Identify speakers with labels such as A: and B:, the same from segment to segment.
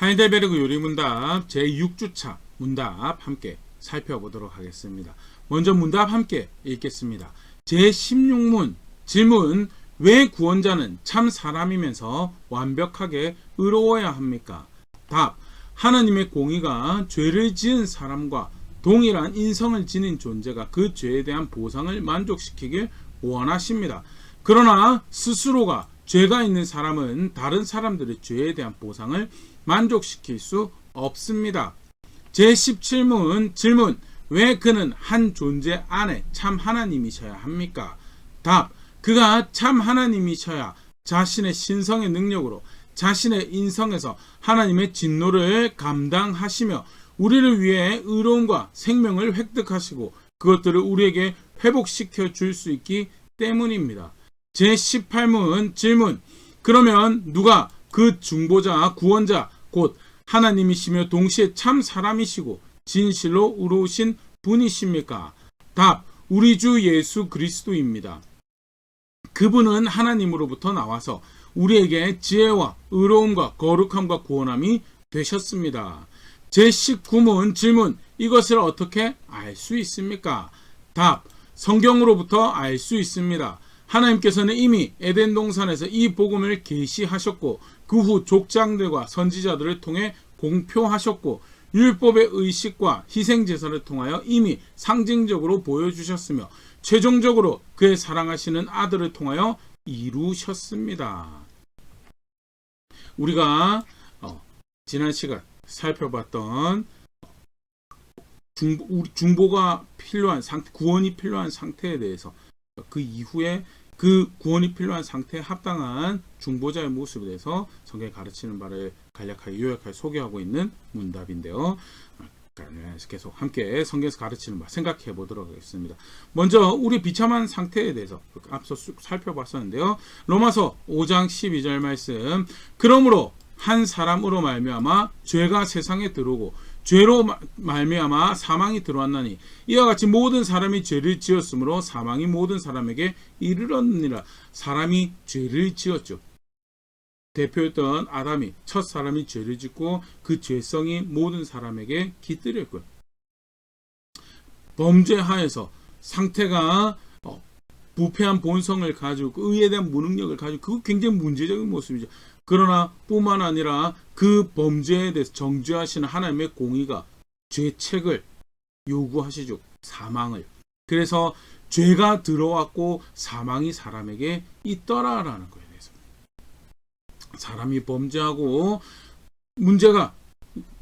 A: 하이델베르그 요리문답 제6주차 문답 함께 살펴보도록 하겠습니다. 먼저 문답 함께 읽겠습니다. 제16문 질문: 왜 구원자는 참 사람이면서 완벽하게 의로워야 합니까? 답: 하나님의 공의가 죄를 지은 사람과 동일한 인성을 지닌 존재가 그 죄에 대한 보상을 만족시키길 원하십니다. 그러나 스스로가 죄가 있는 사람은 다른 사람들의 죄에 대한 보상을 만족시킬 수 없습니다. 제17문 질문: 왜 그는 한 존재 안에 참 하나님이셔야 합니까? 답: 그가 참 하나님이셔야 자신의 신성의 능력으로 자신의 인성에서 하나님의 진노를 감당하시며 우리를 위해 의로움과 생명을 획득하시고 그것들을 우리에게 회복시켜 줄 수 있기 때문입니다. 제18문 질문: 그러면 누가 그 중보자, 구원자, 곧 하나님이시며 동시에 참 사람이시고 진실로 의로우신 분이십니까? 답: 우리 주 예수 그리스도입니다. 그분은 하나님으로부터 나와서 우리에게 지혜와 의로움과 거룩함과 구원함이 되셨습니다. 제19문 질문: 이것을 어떻게 알 수 있습니까? 답: 성경으로부터 알 수 있습니다. 하나님께서는 이미 에덴 동산에서 이 복음을 계시하셨고 그 후 족장들과 선지자들을 통해 공표하셨고 율법의 의식과 희생제사를 통하여 이미 상징적으로 보여주셨으며 최종적으로 그의 사랑하시는 아들을 통하여 이루셨습니다. 우리가 지난 시간 살펴봤던 중보가 필요한 상태, 구원이 필요한 상태에 대해서 그 이후에 그 구원이 필요한 상태에 합당한 중보자의 모습에 대해서 성경이 가르치는 바를 간략하게 요약하게 소개하고 있는 문답인데요. 계속 함께 성경에서 가르치는 바 생각해 보도록 하겠습니다. 먼저 우리 비참한 상태에 대해서 앞서 쭉 살펴봤었는데요. 로마서 5장 12절 말씀: 그러므로 한 사람으로 말미암아 죄가 세상에 들어오고 죄로 말미암아 사망이 들어왔나니 이와 같이 모든 사람이 죄를 지었으므로 사망이 모든 사람에게 이르렀느니라. 사람이 죄를 지었죠. 대표였던 아담이, 첫 사람이 죄를 짓고 그 죄성이 모든 사람에게 깃들였고요. 범죄하에서 상태가 부패한 본성을 가지고 의에 대한 무능력을 가지고 그거 굉장히 문제적인 모습이죠. 그러나 뿐만 아니라 그 범죄에 대해서 정죄하시는 하나님의 공의가 죄책을 요구하시죠. 사망을. 그래서 죄가 들어왔고 사망이 사람에게 있더라라는 거예요. 사람이 범죄하고 문제가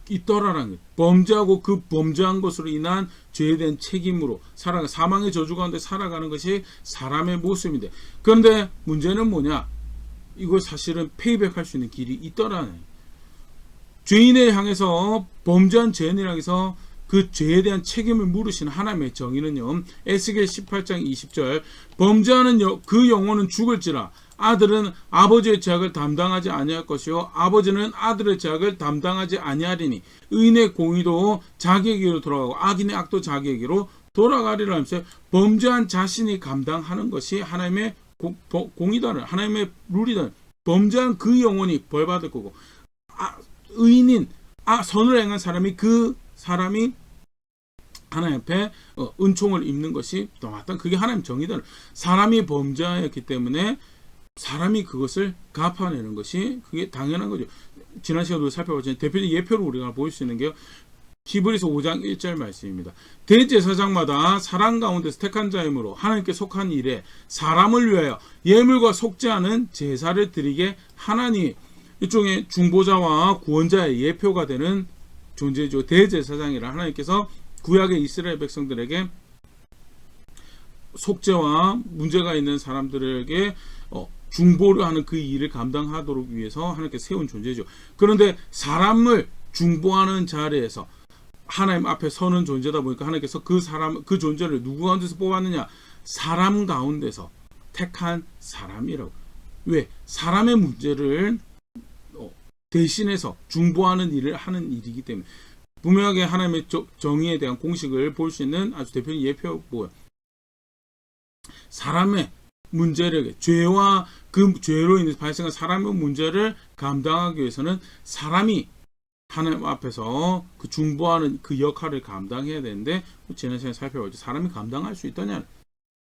A: 있더라라는 거예요. 범죄하고 그 범죄한 것으로 인한 죄에 대한 책임으로 사망의 저주 가운데 살아가는 것이 사람의 모습인데, 그런데 문제는 뭐냐? 이걸 사실은 페이백할 수 있는 길이 있더라는 거예요. 죄인을 향해서, 범죄한 죄인을 향해서 그 죄에 대한 책임을 물으시는 하나님의 정의는요, 에스겔 18장 20절: 범죄하는 그 영혼은 죽을지라 아들은 아버지의 죄악을 담당하지 아니할 것이요 아버지는 아들의 죄악을 담당하지 아니하리니 의인의 공의도 자기에게로 돌아가고 악인의 악도 자기에게로 돌아가리라 하면서 범죄한 자신이 감당하는 것이 하나님의 공의다는, 하나님의 룰이다는, 범죄한 그 영혼이 벌받을 거고 의인인 선을 행한 사람이 하나님 앞에 은총을 입는 것이 또 마땅, 그게 하나님 정의다는, 사람이 범죄하였기 때문에 사람이 그것을 갚아내는 것이 그게 당연한 거죠. 지난 시간도 살펴봤지만 대표적인 예표로 우리가 볼 수 있는 게요, 히브리서 5장 1절 말씀입니다. 대제사장마다 사람 가운데서 택한 자이므로 하나님께 속한 일에 사람을 위하여 예물과 속죄하는 제사를 드리게 하나니, 일종의 중보자와 구원자의 예표가 되는 존재죠. 대제사장이라 하나님께서 구약의 이스라엘 백성들에게 속죄와 문제가 있는 사람들에게 중보를 하는 그 일을 감당하도록 위해서 하나님께서 세운 존재죠. 그런데 사람을 중보하는 자리에서 하나님 앞에 서는 존재다 보니까 하나님께서 그 존재를 누구 가운데서 뽑았느냐? 사람 가운데서 택한 사람이라고. 왜? 사람의 문제를 대신해서 중보하는 일을 하는 일이기 때문에 분명하게 하나님의 정의에 대한 공식을 볼 수 있는 아주 대표적인 예표고요. 사람의 문제를, 죄와 그 죄로 인해서 발생한 사람의 문제를 감당하기 위해서는 사람이 하나님 앞에서 그 중보하는 그 역할을 감당해야 되는데 지난 시간에 살펴봤죠. 사람이 감당할 수 있다냐?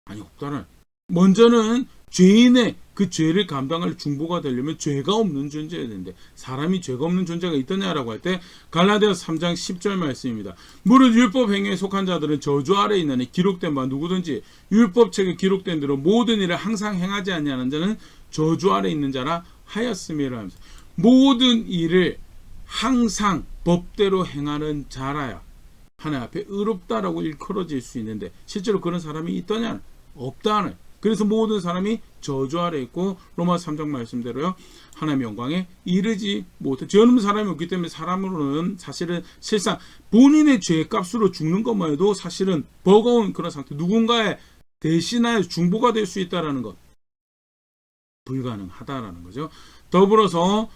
A: 아니, 없다는. 먼저는 죄인의 그 죄를 감당할 중보가 되려면 죄가 없는 존재여야 되는데 사람이 죄가 없는 존재가 있더냐라고 할 때 갈라디아서 3장 10절 말씀입니다. 무릇 율법 행위에 속한 자들은 저주 아래 있나니 기록된 바 누구든지 율법책에 기록된 대로 모든 일을 항상 행하지 아니하는 자는 저주 아래 있는 자라 하였음이라 하면서 모든 일을 항상 법대로 행하는 자라야 하나님 앞에 의롭다라고 일컬어질 수 있는데 실제로 그런 사람이 있더냐? 없다는. 그래서 모든 사람이 저주 아래 있고 로마서 3장 말씀대로요. 하나님의 영광에 이르지 못해. 죄 없는 사람이 없기 때문에 사람으로는 사실은 실상 본인의 죄의 값으로 죽는 것만 해도 사실은 버거운 그런 상태. 누군가의 대신하여 중보가 될 수 있다라는 것. 불가능하다라는 거죠. 더불어서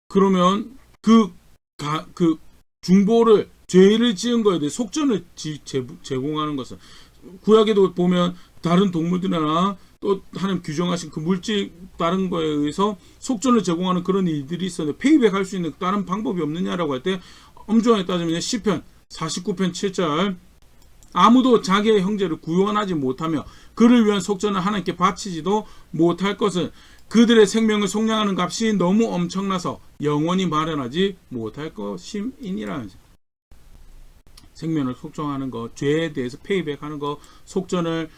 A: 그러면 그 중보를 죄를 지은 거에 대해 속전을 제공하는 것은 구약에도 보면 다른 동물들이나 또 하나님 규정하신 그 물질 다른 거에 의해서 속전을 제공하는 그런 일들이 있었는데 페이백할 수 있는 다른 방법이 없느냐라고 할 때 엄중하게 따지면 시편 49편 7절 아무도 자기의 형제를 구원하지 못하며 그를 위한 속전을 하나님께 바치지도 못할 것은 그들의 생명을 속량하는 값이 너무 엄청나서 영원히 마련하지 못할 것임이니라. 생명을 속정하는 것, 죄에 대해서 페이백하는 것, 속전을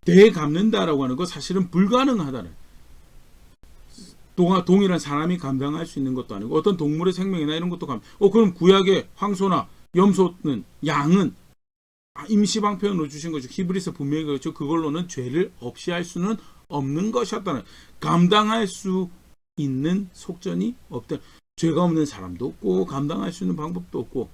A: 되갚는다라고 하는 것 사실은 불가능하다는. 동일한 사람이 감당할 수 있는 것도 아니고 어떤 동물의 생명이나 이런 것도 그럼 구약의 황소나 염소는 양은 임시방편으로 주신 거죠. 히브리서 분명히 그렇죠. 그걸로는 죄를 없이 할 수는 없는 것이었다는. 감당할 수 있는 속전이 없다. 죄가 없는 사람도 없고 감당할 수 있는 방법도 없고.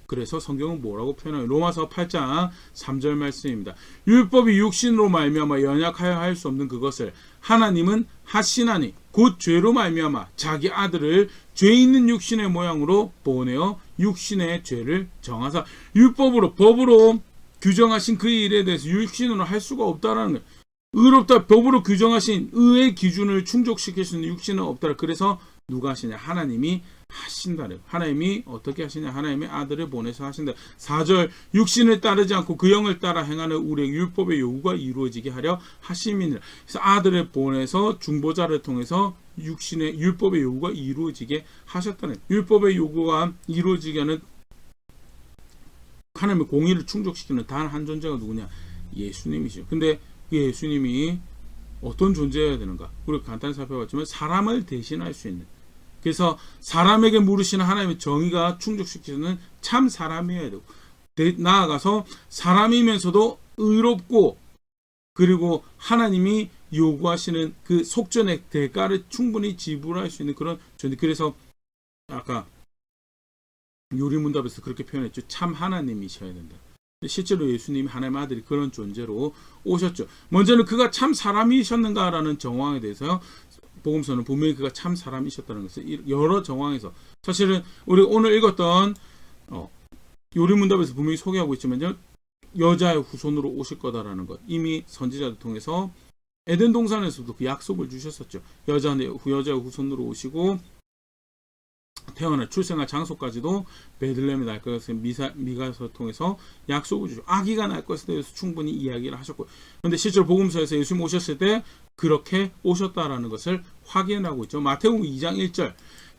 A: 그래서 성경은 뭐라고 표현하요? 로마서 8장 3절 말씀입니다. 율법이 육신으로 말미암아 연약하여 할 수 없는 그것을 하나님은 하시나니 곧 죄로 말미암아 자기 아들을 죄 있는 육신의 모양으로 보내어 육신의 죄를 정하사. 율법으로 법으로 규정하신 그 일에 대해서 육신으로 할 수가 없다라는 거예요. 의롭다 법으로 규정하신 의의 기준을 충족시킬 수 있는 육신은 없다. 그래서 누가 하시냐? 하나님이 하신다래요. 하나님이 어떻게 하시냐? 하나님의 아들을 보내서 하신다. 4절 육신을 따르지 않고 그 영을 따라 행하는 우리의 율법의 요구가 이루어지게 하려 하심이니라. 그래서 아들을 보내서 중보자를 통해서 육신의 율법의 요구가 이루어지게 하셨다는. 율법의 요구가 이루어지게 하는 하나님의 공의를 충족시키는 단 한 존재가 누구냐? 예수님이시죠. 근데 예수님이 어떤 존재여야 되는가? 우리가 간단히 살펴봤지만 사람을 대신할 수 있는, 그래서 사람에게 물으시는 하나님의 정의가 충족시키는 참 사람이어야 되고, 나아가서 사람이면서도 의롭고 그리고 하나님이 요구하시는 그 속전의 대가를 충분히 지불할 수 있는 그런 존재. 그래서 아까 요리문답에서 그렇게 표현했죠. 참 하나님이셔야 된다. 실제로 예수님이 하나님의 아들이 그런 존재로 오셨죠. 먼저는 그가 참 사람이셨는가라는 정황에 대해서요. 복음서는 분명히 그가 참 사람이셨다는 것을 여러 정황에서, 사실은 우리 오늘 읽었던 요리문답에서 분명히 소개하고 있지만요. 여자의 후손으로 오실 거다라는 것, 이미 선지자들 통해서 에덴 동산에서도 그 약속을 주셨었죠. 여자의 후손으로 오시고 태어날 출생할 장소까지도 베들레헴에 날 것을 미가서 통해서 약속을 주죠. 아기가 날 것에 대해서 충분히 이야기를 하셨고, 그런데 실제로 복음서에서 예수님 오셨을 때 그렇게 오셨다라는 것을 확인하고 있죠. 마태복음 2장 1절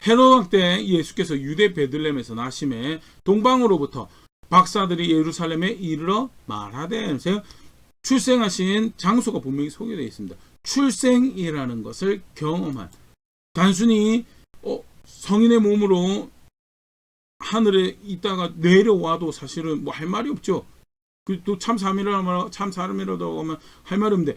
A: 헤롯 왕 때 예수께서 유대 베들레헴에서 나심에 동방으로부터 박사들이 예루살렘에 이르러 말하되, 출생하신 장소가 분명히 소개되어 있습니다. 출생이라는 것을 경험한, 단순히 성인의 몸으로 하늘에 있다가 내려와도 사실은 뭐 할 말이 없죠. 또 참 사람이라고 하면 할 말이 없는데,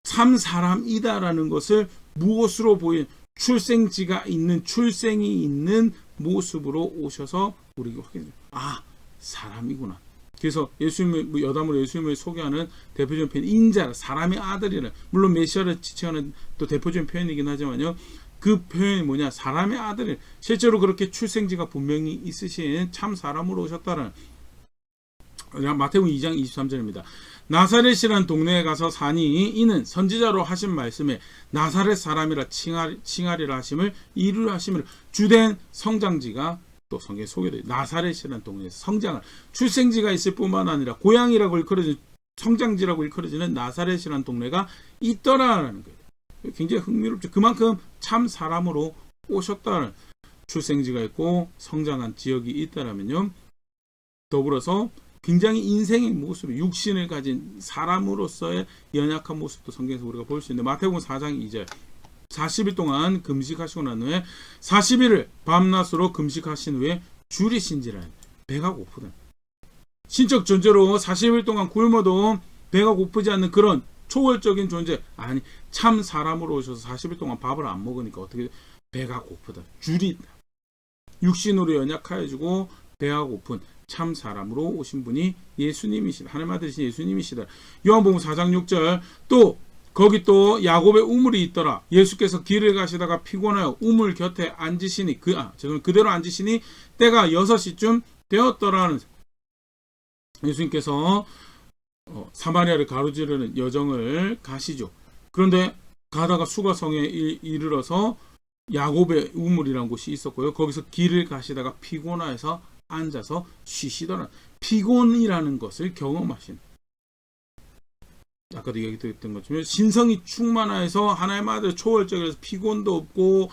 A: 참 사람이다라는 것을 무엇으로 보인 출생지가 있는, 출생이 있는 모습으로 오셔서 우리에게 확인해요. 아, 사람이구나. 그래서 예수님을, 여담으로 예수님을 소개하는 대표적인 표현, 인자라, 사람의 아들이라. 물론 메시아를 지칭하는 또 대표적인 표현이긴 하지만요. 그 표현이 뭐냐? 사람의 아들을, 실제로 그렇게 출생지가 분명히 있으신 참 사람으로 오셨다는. 마태복음 2장 23절입니다. 나사렛이라는 동네에 가서 사니 이는 선지자로 하신 말씀에 나사렛 사람이라 칭하리라 하심을 이루려 하심을 주된 성장지가 또 성경에 소개돼요. 나사렛이라는 동네에서 성장을 출생지가 있을 뿐만 아니라 고향이라고 일컬어지는 성장지라고 일컬어지는 나사렛이라는 동네가 있더라라는 거예요. 굉장히 흥미롭죠. 그만큼 참 사람으로 오셨다는 출생지가 있고 성장한 지역이 있다라면요. 더불어서 굉장히 인생의 모습, 육신을 가진 사람으로서의 연약한 모습도 성경에서 우리가 볼 수 있는데 마태복음 4장 2절 40일 동안 금식하시고 난 후에 40일을 밤낮으로 금식하신 후에 줄이신지라 배가 고프다. 신적 존재로 40일 동안 굶어도 배가 고프지 않는 그런 초월적인 존재, 아니 참 사람으로 오셔서 40일 동안 밥을 안 먹으니까 어떻게 배가 고프다. 줄이다. 육신으로 연약하여지고 배가 고픈 참 사람으로 오신 분이 예수님이시다. 하나님 아들이신 예수님이시다. 요한복음 4장 6절 또 거기 또 야곱의 우물이 있더라. 예수께서 길을 가시다가 피곤하여 우물 곁에 앉으시니 그대로 앉으시니 때가 6시쯤 되었더라는 예수님께서 사마리아를 가로지르는 여정을 가시죠. 그런데 가다가 수가성에 이르러서 야곱의 우물이라는 곳이 있었고요. 거기서 길을 가시다가 피곤해서 앉아서 쉬시더라. 피곤이라는 것을 경험하신, 아까도 얘기했던 것처럼 신성이 충만해서 하나님 아들 초월적이라서 피곤도 없고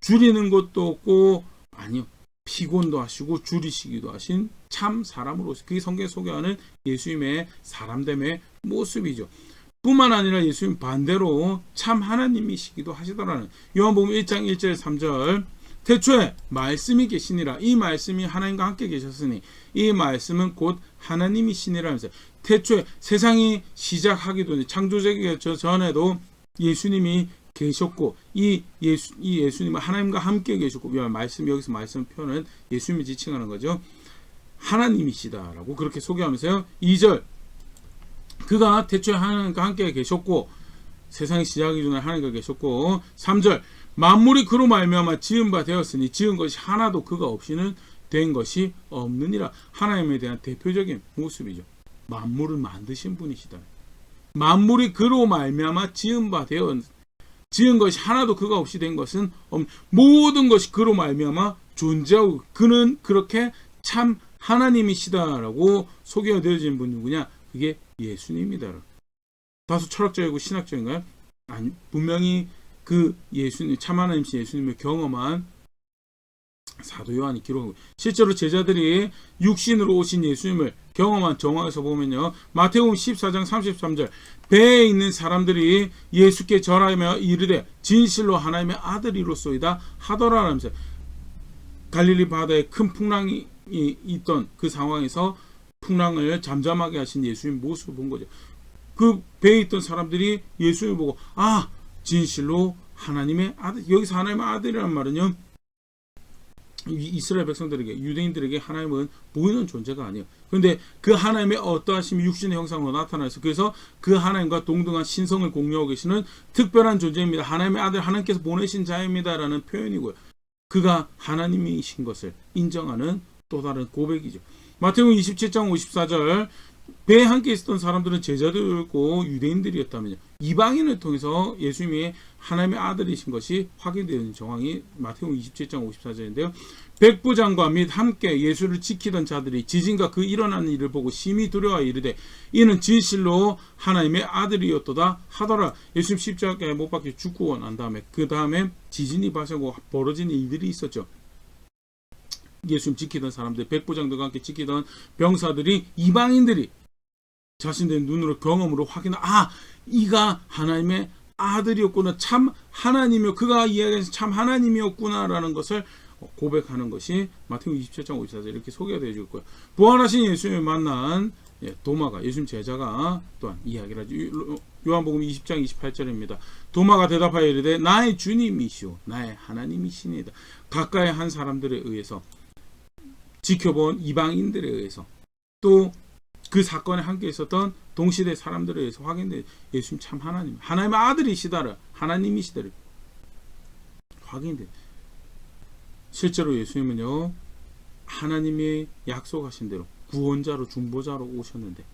A: 줄이는 것도 없고, 아니요, 피곤도 하시고 줄이시기도 하신 참 사람으로, 그게 성경에 소개하는 예수님의 사람됨의 모습이죠. 뿐만 아니라 예수님 반대로 참 하나님이시기도 하시더라는 요한복음 1장 1절 3절 태초에 말씀이 계시니라. 이 말씀이 하나님과 함께 계셨으니 이 말씀은 곧 하나님이시니라 하면서 태초에 세상이 시작하기도 전에 창조되기 전에도 예수님이 계셨고 이 예수님은 하나님과 함께 계셨고, 말씀, 여기서 말씀 표현은 예수님을 지칭하는 거죠. 하나님이시다라고 그렇게 소개하면서요. 2절 그가 태초에 하나님과 함께 계셨고 세상이 시작하기 전에 하나님과 계셨고, 3절 만물이 그로 말미암아 지은 바 되었으니 지은 것이 하나도 그가 없이는 된 것이 없느니라. 하나님에 대한 대표적인 모습이죠. 만물을 만드신 분이시다. 만물이 그로 말미암아 지은 바 되었, 지은 것이 하나도 그가 없이 된 것은 모든 것이 그로 말미암아 존재하고 그는 그렇게 참 하나님이시다라고 소개가 되어진 분이 누구냐? 그게 예수님이다. 다소 철학적이고 신학적인가요? 아니, 분명히 그 예수님, 참 하나님이신 예수님을 경험한 사도 요한이 기록하고, 실제로 제자들이 육신으로 오신 예수님을 경험한 정황에서 보면요, 마태복음 14장 33절 배에 있는 사람들이 예수께 절하며 이르되 진실로 하나님의 아들이로소이다 하더라라면서 갈릴리 바다에 큰 풍랑이 있던 그 상황에서 풍랑을 잠잠하게 하신 예수님 모습을 본 거죠. 그 배에 있던 사람들이 예수님을 보고 진실로 하나님의 아들, 여기서 하나님의 아들이라는 말은요, 이스라엘 백성들에게, 유대인들에게 하나님은 보이는 존재가 아니에요. 그런데 그 하나님의 어떠하심이 육신의 형상으로 나타나서, 그래서 그 하나님과 동등한 신성을 공유하고 계시는 특별한 존재입니다. 하나님의 아들, 하나님께서 보내신 자입니다라는 표현이고요. 그가 하나님이신 것을 인정하는 또 다른 고백이죠. 마태복음 27장 54절 배에 함께 있었던 사람들은 제자들이었고 유대인들이었다면요, 이방인을 통해서 예수님이 하나님의 아들이신 것이 확인되는 정황이 마태복음 27장 54절인데요. 백부장과 및 함께 예수를 지키던 자들이 지진과 그 일어나는 일을 보고 심히 두려워하여 이르되 이는 진실로 하나님의 아들이었도다 하더라. 예수님 십자가에 못 박혀 죽고 난 다음에 그 다음에 지진이 발생하고 벌어진 일들이 있었죠. 예수님 지키던 사람들, 백부장들과 함께 지키던 병사들이, 이방인들이 자신들의 눈으로 경험으로 이가 하나님의 아들이었구나, 참 하나님이요, 그가 이야기해서 참 하나님이었구나라는 것을 고백하는 것이 마태복음 27장 54절 이렇게 소개가 되어 있고요. 부활하신 예수님을 만난 도마가, 예수님 제자가 또한 이야기를 하죠. 요한복음 20장 28절입니다. 도마가 대답하여 이르되 나의 주님이시오 나의 하나님이시니이다. 가까이 한 사람들에 의해서, 지켜본 이방인들에 의해서, 또 그 사건에 함께 있었던 동시대 사람들에 의해서 확인된 예수님 참 하나님의 아들이시다를, 하나님이시다를 확인된. 실제로 예수님은요, 하나님이 약속하신 대로 구원자로 중보자로 오셨는데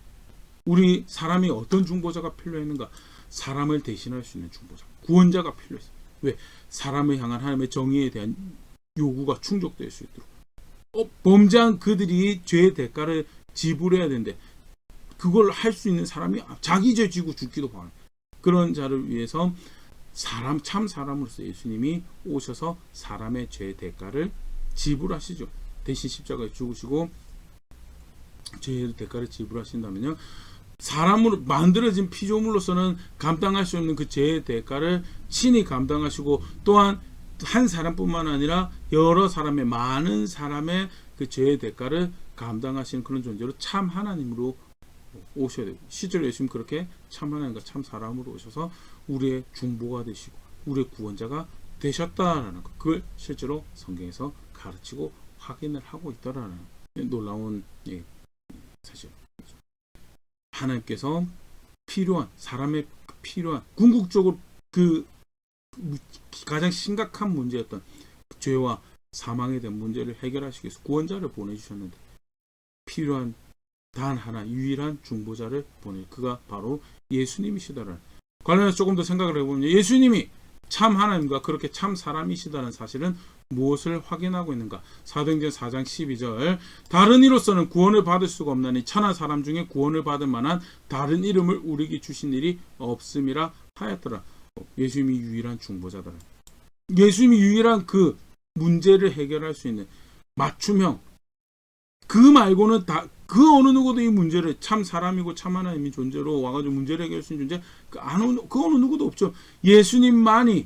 A: 우리 사람이 어떤 중보자가 필요했는가? 사람을 대신할 수 있는 중보자, 구원자가 필요했어요. 왜? 사람을 향한 하나님의 정의에 대한 요구가 충족될 수 있도록 범죄한 그들이 죄의 대가를 지불해야 되는데 그걸 할 수 있는 사람이 자기 죄 지고 죽기도 바라는 그런 자를 위해서 참 사람으로서 예수님이 오셔서 사람의 죄의 대가를 지불하시죠. 대신 십자가에 죽으시고 죄의 대가를 지불하신다면요, 사람으로 만들어진 피조물로서는 감당할 수 없는 그 죄의 대가를 친히 감당하시고 또한 한 사람뿐만 아니라 여러 사람의 많은 사람의 그 죄의 대가를 감당하시는 그런 존재로 참 하나님으로 오셔야 되고, 실제로 예수님 그렇게 참 하나님과 참 사람으로 오셔서 우리의 중보가 되시고 우리의 구원자가 되셨다라는 것, 그걸 실제로 성경에서 가르치고 확인을 하고 있다라는 놀라운 사실. 하나님께서 필요한 사람의 필요한 궁극적으로 그 가장 심각한 문제였던 죄와 사망에 대한 문제를 해결하시기 위해서 구원자를 보내주셨는데 필요한 단 하나 유일한 중보자를 그가 바로 예수님이시다라는 관련해서 조금 더 생각을 해보면 예수님이 참 하나님과 그렇게 참 사람이시다는 사실은 무엇을 확인하고 있는가? 사도행전 4장 12절 다른 이로서는 구원을 받을 수가 없나니 천하 사람 중에 구원을 받을 만한 다른 이름을 우리에게 주신 일이 없음이라 하였더라. 예수님이 유일한 중보자다. 예수님이 유일한 그 문제를 해결할 수 있는 맞춤형, 그 말고는 다 그 어느 누구도 이 문제를 참 사람이고 참 하나님이 존재로 와가지고 문제를 해결할 수 있는 존재 그 어느 누구도 없죠. 예수님만이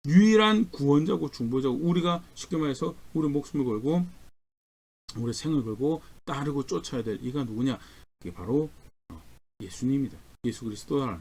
A: 유일한 구원자고 중보자고 우리가 쉽게 말해서 우리 목숨을 걸고 우리 생을 걸고 따르고 쫓아야 될 이가 누구냐? 그게 바로 예수님이다. 예수 그리스도다.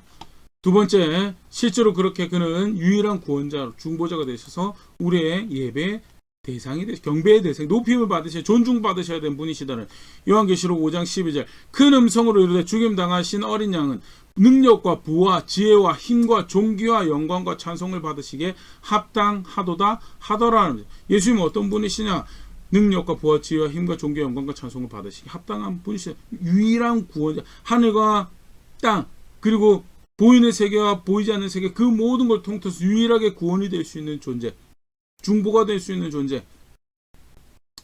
A: 두 번째, 실제로 그렇게 그는 유일한 구원자, 중보자가 되셔서 우리의 예배 대상이 되시, 경배의 대상, 높임을 받으셔야, 존중받으셔야 되는 분이시다는 요한계시록 5장 12절 큰 음성으로 이르되 죽임당하신 어린 양은 능력과 부와 지혜와 힘과 존귀와 영광과 찬송을 받으시기에 합당하도다 하더라는. 예수님은 어떤 분이시냐? 능력과 부와 지혜와 힘과 존귀와 영광과 찬송을 받으시기에 합당한 분이시다. 유일한 구원자, 하늘과 땅 그리고 보이는 세계와 보이지 않는 세계 그 모든 걸 통틀어서 유일하게 구원이 될 수 있는 존재, 중보가 될 수 있는 존재,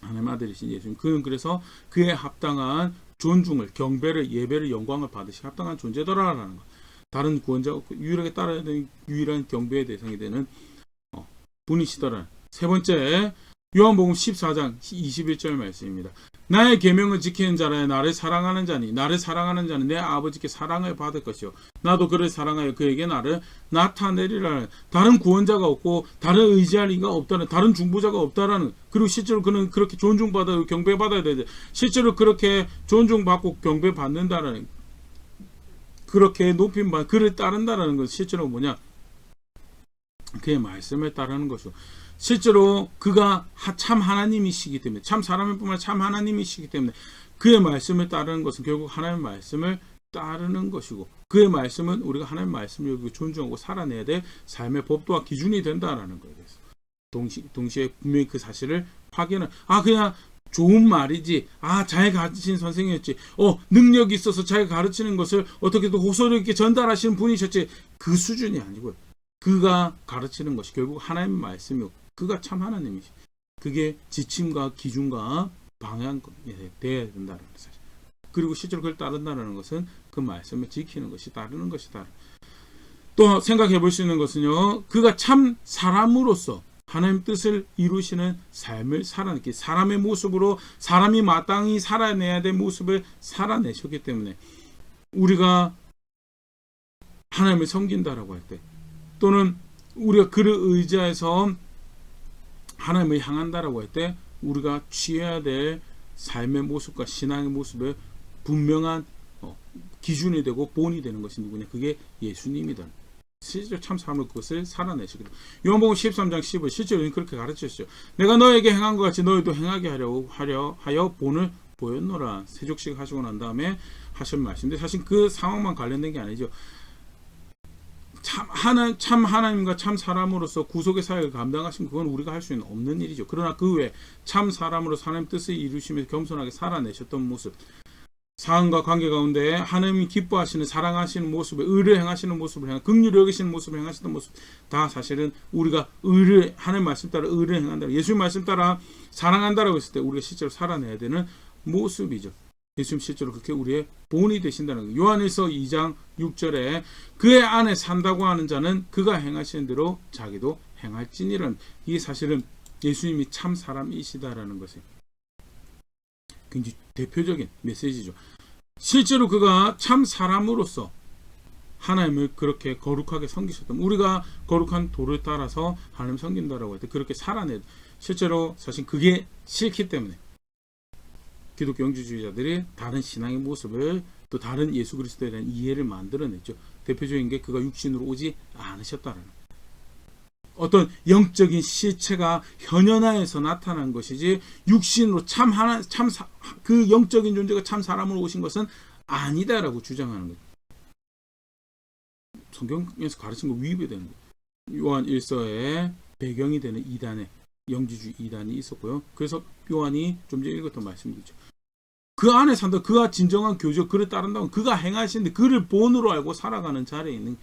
A: 하나님 아들이신 예수님. 그는 그래서 그에 합당한 존중을, 경배를, 예배를, 영광을 받으시 합당한 존재더라라는 것. 다른 구원자가 유일하게 따라야 되는 유일한 경배의 대상이 되는 분이시더라. 세 번째, 요한복음 14장 21절 말씀입니다. 나의 계명을 지키는 자라 나를 사랑하는 자니 나를 사랑하는 자는 내 아버지께 사랑을 받을 것이요 나도 그를 사랑하여 그에게 나를 나타내리라. 다른 구원자가 없고 다른 의지할 리가 없다는, 다른 중보자가 없다라는, 그리고 실제로 그는 그렇게 존중받아 경배받아야 되는데 실제로 그렇게 존중받고 경배받는다라는, 그렇게 높임받 그를 따른다라는 것은 실제로 뭐냐? 그의 말씀을 따르는 것이고, 실제로 그가 참 하나님이시기 때문에, 참 사람일 뿐만 아니라 참 하나님이시기 때문에 그의 말씀을 따르는 것은 결국 하나님의 말씀을 따르는 것이고, 그의 말씀은 우리가 하나님의 말씀을 여기고 존중하고 살아내야 될 삶의 법도와 기준이 된다라는 거에 대해서 동시에 분명히 그 사실을 확인을, 그냥 좋은 말이지, 잘 가르치신 선생님이었지, 능력이 있어서 잘 가르치는 것을 어떻게든 호소력 있게 전달하시는 분이셨지, 그 수준이 아니고요. 그가 가르치는 것이 결국 하나님의 말씀이고 그가 참 하나님이시, 그게 지침과 기준과 방향이 되어야 된다는 사실. 그리고 실제로 그걸 따른다는 것은 그 말씀을 지키는 것이, 따르는 것이다. 또 생각해 볼 수 있는 것은요, 그가 참 사람으로서 하나님 뜻을 이루시는 삶을 살아내기, 사람의 모습으로 사람이 마땅히 살아내야 될 모습을 살아내셨기 때문에 우리가 하나님을 섬긴다라고 할 때, 또는 우리가 그를 의지해서 하나님을 향한다라고 할 때 우리가 취해야 될 삶의 모습과 신앙의 모습에 분명한 기준이 되고 본이 되는 것이 누구냐? 그게 예수님이다. 실제로 참 사람으로 그것을 살아내시거든. 요한복음 13장 15절 실제로 그렇게 가르치셨죠. 내가 너에게 행한 것 같이 너희도 행하게 하여 본을 보였노라. 세족식 하시고 난 다음에 하신 말씀인데 사실 그 상황만 관련된 게 아니죠. 참 하나님과 참 사람으로서 구속의 사역을 감당하신 그건 우리가 할 수는 없는 일이죠. 그러나 그 외에 참 사람으로서 하나님 뜻을 이루시면서 겸손하게 살아내셨던 모습, 사람과 관계 가운데 하나님이 기뻐하시는 사랑하시는 모습을 의를 행하시는 모습을 행하 긍휼히 여기시는 모습을 행하시던 모습 다 사실은 우리가 의를 하나님 말씀 따라 의를 행한다 예수님 말씀 따라 사랑한다라고 했을 때 우리가 실제로 살아내야 되는 모습이죠. 예수님 실제로 그렇게 우리의 본이 되신다는 거예요. 요한일서 2장 6절에 그의 안에 산다고 하는 자는 그가 행하시는 대로 자기도 행할지니라는 이게 사실은 예수님이 참 사람이시다라는 것이 굉장히 대표적인 메시지죠. 실제로 그가 참 사람으로서 하나님을 그렇게 거룩하게 섬기셨던 우리가 거룩한 도를 따라서 하나님 섬긴다라고 할 때 그렇게 살아내 실제로 사실 그게 싫기 때문에 기독교 영주주의자들이 다른 신앙의 모습을 또 다른 예수 그리스도에 대한 이해를 만들어냈죠. 대표적인 게 그가 육신으로 오지 않으셨다라는 어떤 영적인 실체가 현현화해서 나타난 것이지 육신으로 그 영적인 존재가 참 사람으로 오신 것은 아니다라고 주장하는 거죠. 성경에서 가르친 거 위배되는 거예요. 요한 1서에 배경이 되는 이단의 영지주의 이단이 있었고요. 그래서 요한이 좀 전에 읽었던 말씀이죠. 그 안에 산다. 그가 진정한 교주, 그를 따른다면 그가 행하시는데 그를 본으로 알고 살아가는 자리에 있는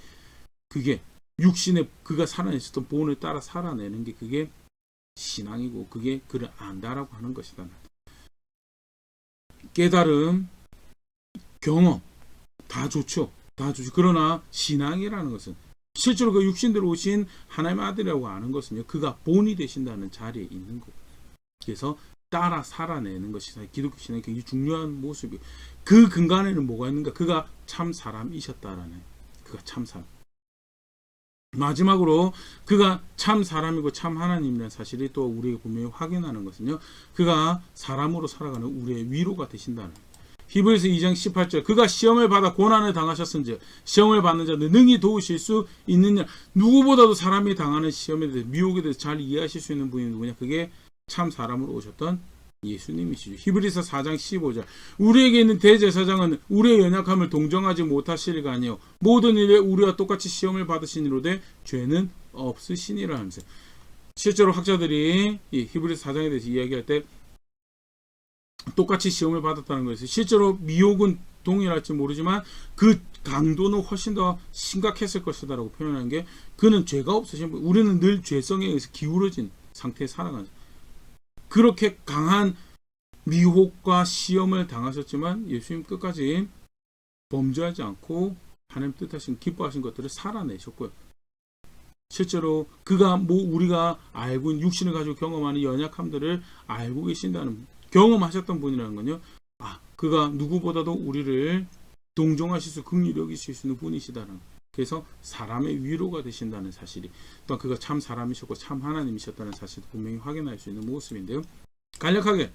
A: 그게 육신의 그가 살아냈었던 본을 따라 살아내는 게 그게 신앙이고 그게 그를 안다라고 하는 것이다. 깨달음, 경험 다 좋죠. 다 좋죠. 그러나 신앙이라는 것은 실제로 그 육신대로 오신 하나님의 아들이라고 아는 것은요. 그가 본이 되신다는 자리에 있는 거고. 그래서 따라 살아내는 것이 기독교 신앙의 굉장히 중요한 모습이에요. 그 근간에는 뭐가 있는가? 그가 참 사람이셨다라는 그가 참 사람. 마지막으로 그가 참 사람이고 참 하나님이라는 사실이 또 우리에게 분명히 확인하는 것은요. 그가 사람으로 살아가는 우리의 위로가 되신다는 거예요. 히브리서 2장 18절 그가 시험을 받아 고난을 당하셨은즉 시험을 받는 자들 능히 도우실 수 있느냐. 누구보다도 사람이 당하는 시험에 대해서 미혹에 대해서 잘 이해하실 수 있는 분이 누구냐. 그게 참 사람으로 오셨던 예수님이시죠. 히브리서 4장 15절 우리에게 있는 대제사장은 우리의 연약함을 동정하지 못하시리가 아니요 모든 일에 우리와 똑같이 시험을 받으시니로되 죄는 없으시니라 하면서 실제로 학자들이 이 히브리서 4장에 대해서 이야기할 때 똑같이 시험을 받았다는 것이 실제로 미혹은 동일할지 모르지만 그 강도는 훨씬 더 심각했을 것이다라고 표현하는 게 그는 죄가 없으신 분 우리는 늘 죄성에 의해서 기울어진 상태에 살아가는 그렇게 강한 미혹과 시험을 당하셨지만 예수님 끝까지 범죄하지 않고 하나님 뜻하신 기뻐하신 것들을 살아내셨고요. 실제로 그가 우리가 알고 있는 육신을 가지고 경험하는 연약함들을 알고 계신다는 경험하셨던 분이라는 건요. 그가 누구보다도 우리를 동정하실 수 긍휼히 여기실 수 있는 분이시다는 그래서 사람의 위로가 되신다는 사실이 또한 그가 참 사람이셨고 참 하나님이셨다는 사실도 분명히 확인할 수 있는 모습인데요. 간략하게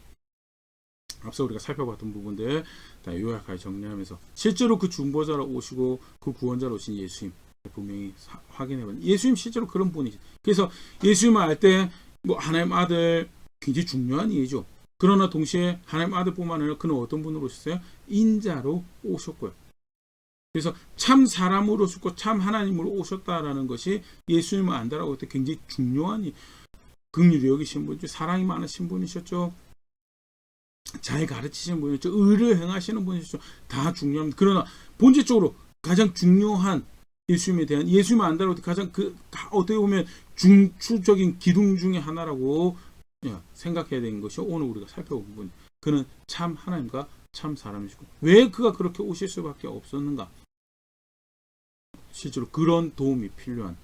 A: 앞서 우리가 살펴봤던 부분들 다 요약하게 정리하면서 실제로 그 중보자로 오시고 그 구원자로 오신 예수님 분명히 확인해봤는데 예수님 실제로 그런 분이죠. 그래서 예수님을 알 때 하나님 아들 굉장히 중요한 이해죠. 그러나 동시에 하나님 아들뿐만 아니라 그는 어떤 분으로 오셨어요? 인자로 오셨고요. 그래서 참 사람으로 오셨고 참 하나님으로 오셨다라는 것이 예수님을 안다라고 할 때 굉장히 중요한 긍휼히 여기신 분이죠. 사랑이 많으신 분이셨죠. 잘 가르치시는 분이셨죠. 의를 행하시는 분이셨죠. 다 중요합니다. 그러나 본질적으로 가장 중요한 예수님에 대한 예수님을 안다라고 할 때 가장 어떻게 보면 중추적인 기둥 중에 하나라고 생각해야 되는 것이 오늘 우리가 살펴본 부분. 그는 참 하나님과 참 사람이시고 왜 그가 그렇게 오실 수밖에 없었는가? 실제로 그런 도움이 필요한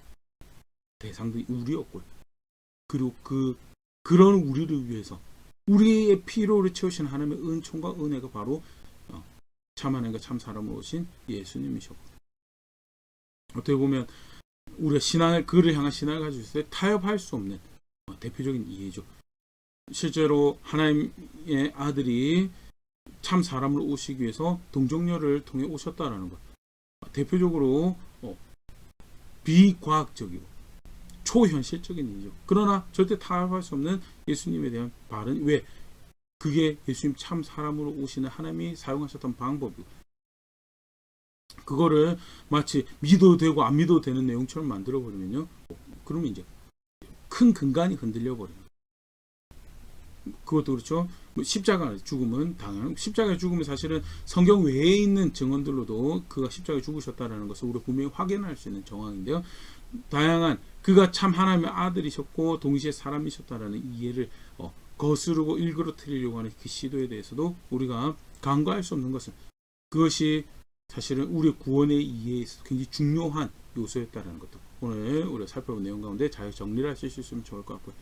A: 대상들이 우리였고요. 그리고 그런 우리를 위해서 우리의 필요를 채우신 하나님의 은총과 은혜가 바로 참 하나님과 참 사람으로 오신 예수님이셨고 어떻게 보면 우리가 신앙을 그를 향한 신앙을 가지고 있을 때 타협할 수 없는 대표적인 이해죠. 실제로 하나님의 아들이 참 사람으로 오시기 위해서 동정녀를 통해 오셨다라는 것. 대표적으로 비과학적이고 초현실적인 일이죠. 그러나 절대 타협할 수 없는 예수님에 대한 발언. 왜? 그게 예수님 참 사람으로 오시는 하나님이 사용하셨던 방법이고 그거를 마치 믿어도 되고 안 믿어도 되는 내용처럼 만들어 버리면요. 그러면 이제 큰 근간이 흔들려 버려요. 그것도 그렇죠. 십자가 죽음은 당연 십자가의 죽음은 사실은 성경 외에 있는 증언들로도 그가 십자가에 죽으셨다라는 것을 우리가 분명히 확인할 수 있는 정황인데요. 다양한 그가 참 하나님의 아들이셨고 동시에 사람이셨다라는 이해를 거스르고 일그러뜨리려고 하는 그 시도에 대해서도 우리가 간과할 수 없는 것은 그것이 사실은 우리의 구원의 이해에 있어서 굉장히 중요한 요소였다라는 것도 오늘 우리가 살펴본 내용 가운데 잘 정리를 하실 수 있으면 좋을 것 같고요.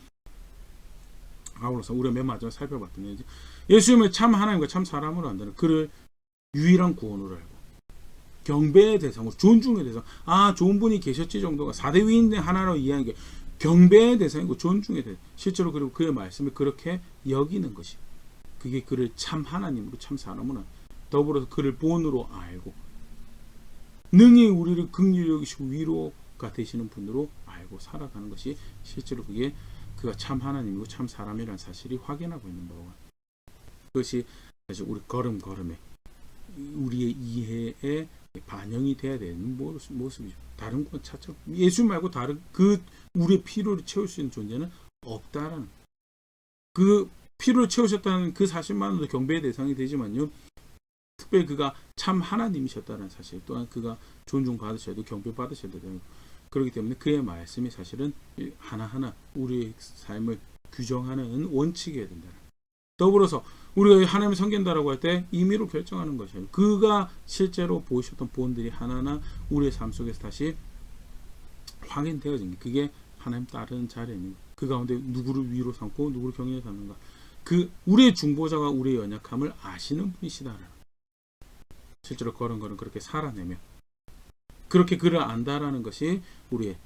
A: 아울러서 우리가 맨 마지막에 살펴봤던 예수님을 참 하나님과 참 사람으로 한다는 그를 유일한 구원으로 알고 경배의 대상으로 존중의 대상 좋은 분이 계셨지 정도가 4대 위인의 하나로 이해하는 게 경배의 대상이고 존중의 대상 실제로 그리고 그의 말씀을 그렇게 여기는 것이 그게 그를 참 하나님으로 참 사람으로 더불어서 그를 본으로 알고 능히 우리를 긍휼히 여기시고 위로가 되시는 분으로 알고 살아가는 것이 실제로 그게 그가 참 하나님이고 참 사람이라는 사실이 확인하고 있는 바가 그것이 사실 우리 걸음걸음에 우리의 이해에 반영이 돼야 되는 모습이죠. 다른 건 차차 예수 말고 다른 그 우리의 필요를 채울 수 있는 존재는 없다라는 그 필요를 채우셨다는 그 사실만으로도 경배의 대상이 되지만요. 특별히 그가 참 하나님이셨다는 사실 또한 그가 존중받으셔야 되고 경배받으셔야 되고 그렇기 때문에 그의 말씀이 사실은 하나하나 우리의 삶을 규정하는 원칙이어야 된다. 더불어서 우리가 하나님을 섬긴다라고 할 때 임의로 결정하는 것이에요. 그가 실제로 보이셨던 본들이 하나하나 우리의 삶 속에서 다시 확인되어진 게 그게 하나님 따르는 자리입니다. 그 가운데 누구를 위로 삼고 누구를 경외해 삼는가. 그 우리의 중보자가 우리의 연약함을 아시는 분이시다라는 실제로 걸음걸음 그렇게 살아내며 그렇게 그를 안다라는 것이 우리의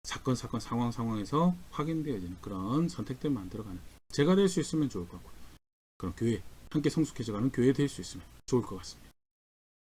A: 사건 상황에서 확인되어지는 그런 선택들 만들어가는 제가 될 수 있으면 좋을 것 같고 그런 교회 함께 성숙해져가는 교회 될 수 있으면 좋을 것 같습니다.